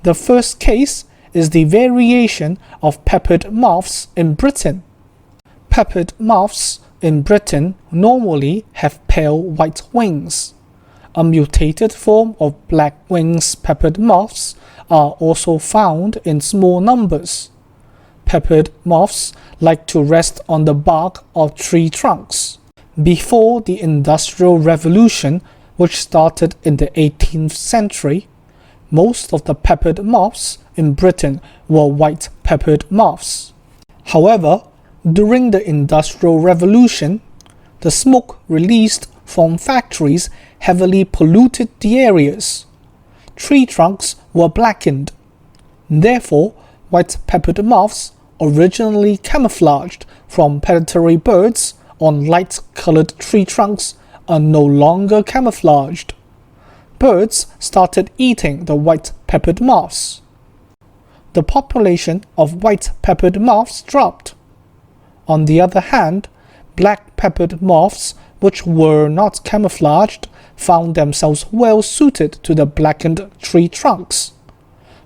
The first case is the variation of peppered moths in Britain. Peppered moths in Britain normally have pale white wings. A mutated form of black wings peppered moths are also found in small numbers. Peppered moths like to rest on the bark of tree trunks. Before the Industrial Revolution, which started in the 18th century, most of the peppered moths in Britain were white peppered moths. However, during the Industrial Revolution, the smoke released from factories heavily polluted the areas. Tree trunks were blackened. Therefore, white peppered moths, originally camouflaged from predatory birds on light-colored tree trunks, are no longer camouflaged. Birds started eating the white peppered moths. The population of white peppered moths dropped. On the other hand, black peppered moths, which were not camouflaged, found themselves well suited to the blackened tree trunks.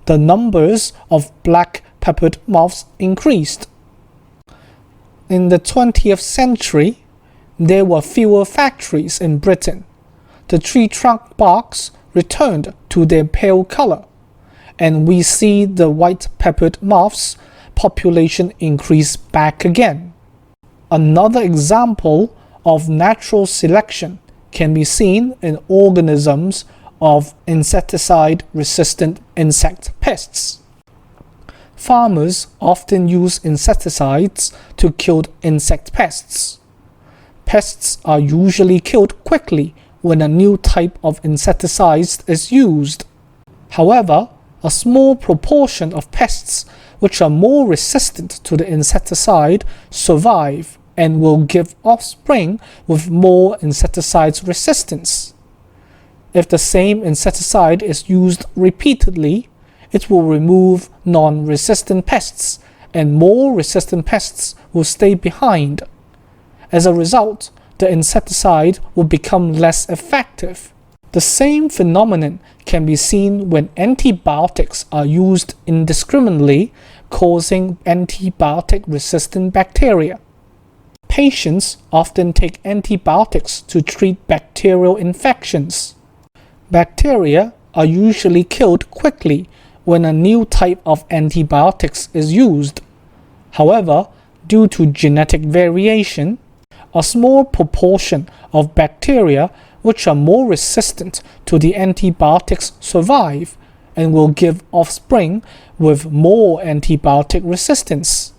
The numbers of black peppered moths increased. In the 20th century, there were fewer factories in Britain. The tree trunk barks returned to their pale color, and we see the white peppered moths population increase back again. Another example of natural selection can be seen in organisms of insecticide-resistant insect pests. Farmers often use insecticides to kill insect pests. Pests are usually killed quickly when a new type of insecticide is used. However, a small proportion of pests which are more resistant to the insecticide survive and will give offspring with more insecticide resistance. If the same insecticide is used repeatedly, it will remove non-resistant pests, and more resistant pests will stay behind. As a result, the insecticide will become less effective. The same phenomenon can be seen when antibiotics are used indiscriminately, causing antibiotic-resistant bacteria. Patients often take antibiotics to treat bacterial infections. Bacteria are usually killed quickly when a new type of antibiotics is used. However, due to genetic variation, a small proportion of bacteria which are more resistant to the antibiotics survive and will give offspring with more antibiotic resistance.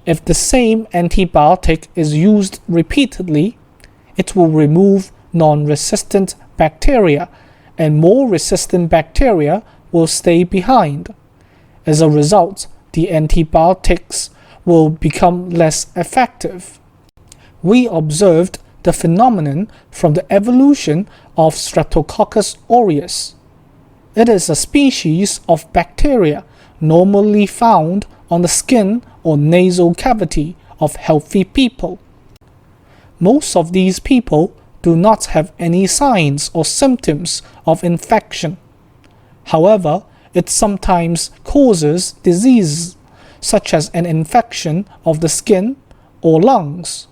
If the same antibiotic is used repeatedly, it will remove non-resistant bacteria, and more resistant bacteria will stay behind. As a result, the antibiotics will become less effective. We observed the phenomenon from the evolution of Streptococcus aureus. It is a species of bacteria normally found on the skin or nasal cavity of healthy people. Most of these people do not have any signs or symptoms of infection. However, it sometimes causes disease, such as an infection of the skin or lungs.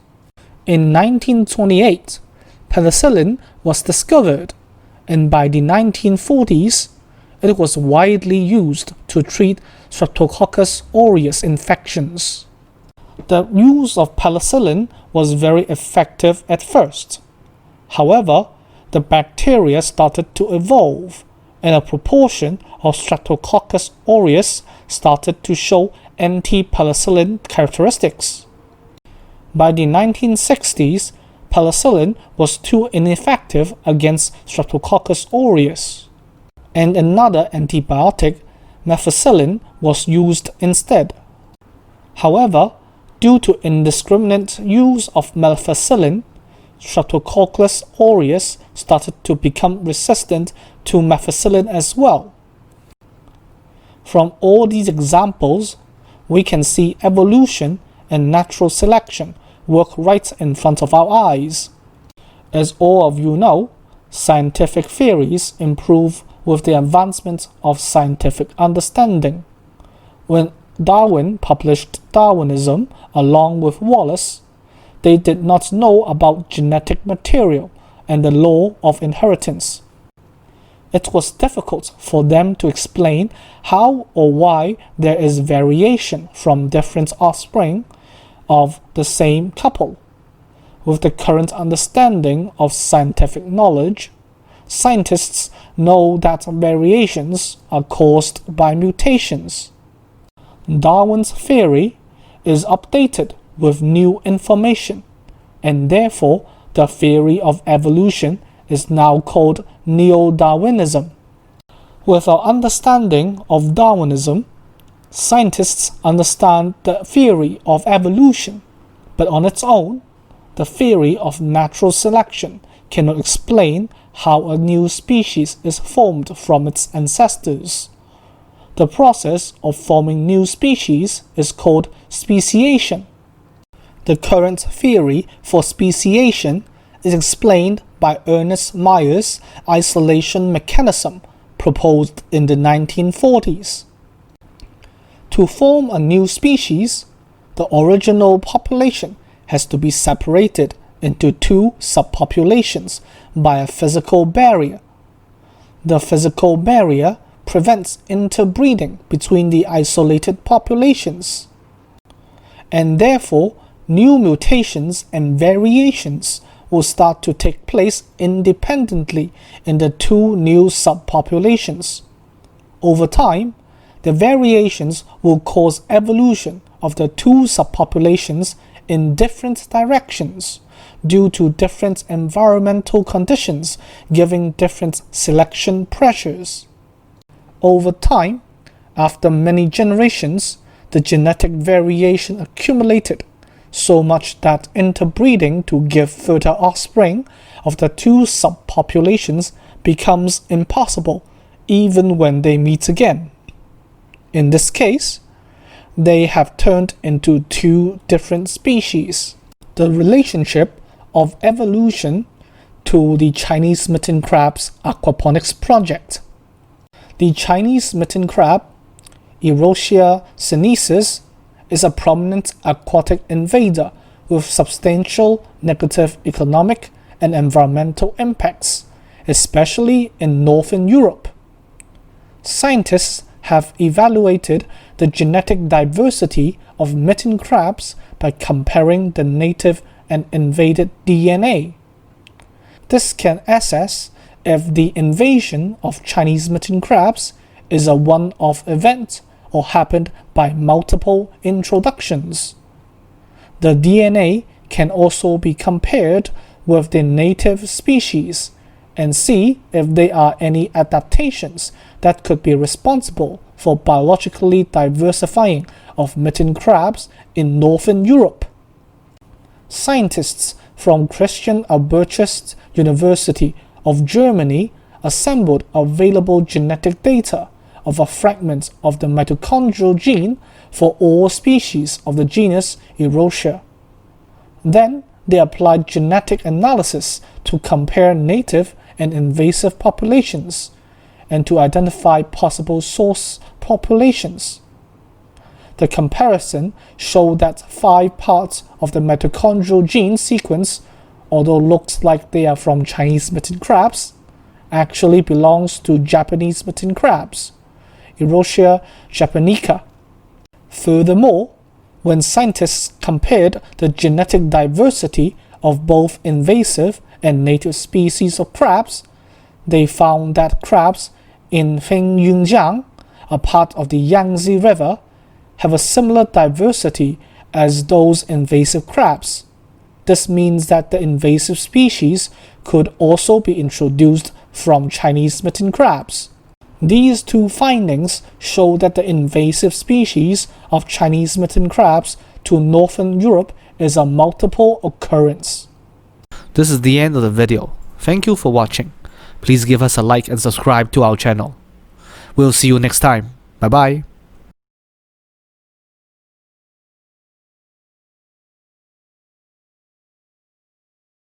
In 1928, penicillin was discovered, and by the 1940s, it was widely used to treat Streptococcus aureus infections. The use of penicillin was very effective at first. However, the bacteria started to evolve, and a proportion of Streptococcus aureus started to show anti-penicillin characteristics. By the 1960s, penicillin was too ineffective against Streptococcus aureus, and another antibiotic, methicillin, was used instead. However, due to indiscriminate use of methicillin, Streptococcus aureus started to become resistant to methicillin as well. From all these examples, we can see evolution and natural selection work right in front of our eyes. As all of you know, scientific theories improve with the advancement of scientific understanding. When Darwin published Darwinism along with Wallace, they did not know about genetic material and the law of inheritance. It was difficult for them to explain how or why there is variation from different offspring of the same couple. With the current understanding of scientific knowledge, scientists know that variations are caused by mutations. Darwin's theory is updated with new information, and therefore the theory of evolution is now called Neo-Darwinism. With our understanding of Darwinism, scientists understand the theory of evolution, but on its own, the theory of natural selection cannot explain how a new species is formed from its ancestors. The process of forming new species is called speciation. The current theory for speciation is explained by Ernest Mayer's isolation mechanism proposed in the 1940s. To form a new species, the original population has to be separated into two subpopulations by a physical barrier. The physical barrier prevents interbreeding between the isolated populations, and therefore new mutations and variations will start to take place independently in the two new subpopulations. Over time, the variations will cause evolution of the two subpopulations in different directions due to different environmental conditions giving different selection pressures. Over time, after many generations, the genetic variation accumulated so much that interbreeding to give fertile offspring of the two subpopulations becomes impossible even when they meet again. In this case, they have turned into two different species. The relationship of evolution to the Chinese Mitten Crabs aquaponics project. The Chinese mitten crab, Erosia sinensis, is a prominent aquatic invader with substantial negative economic and environmental impacts, especially in Northern Europe. Scientists have evaluated the genetic diversity of mitten crabs by comparing the native and invaded DNA. This can assess if the invasion of Chinese mitten crabs is a one-off event or happened by multiple introductions. The DNA can also be compared with the native species and see if there are any adaptations that could be responsible for biologically diversifying of mitten crabs in Northern Europe. Scientists from Christian Albertus University of Germany assembled available genetic data of a fragment of the mitochondrial gene for all species of the genus Erosia. Then they applied genetic analysis to compare native and invasive populations and to identify possible source populations. The comparison showed that 5 parts of the mitochondrial gene sequence, although looks like they are from Chinese mitten crabs, actually belongs to Japanese mitten crabs, Erosia japonica. Furthermore, when scientists compared the genetic diversity of both invasive and native species of crabs, they found that crabs in Fenyunjiang, a part of the Yangtze River, have a similar diversity as those invasive crabs. This means that the invasive species could also be introduced from Chinese mitten crabs. These two findings show that the invasive species of Chinese mitten crabs to Northern Europe is a multiple occurrence. This is the end of the video. Thank you for watching. Please give us a like and subscribe to our channel. We'll see you next time. Bye bye.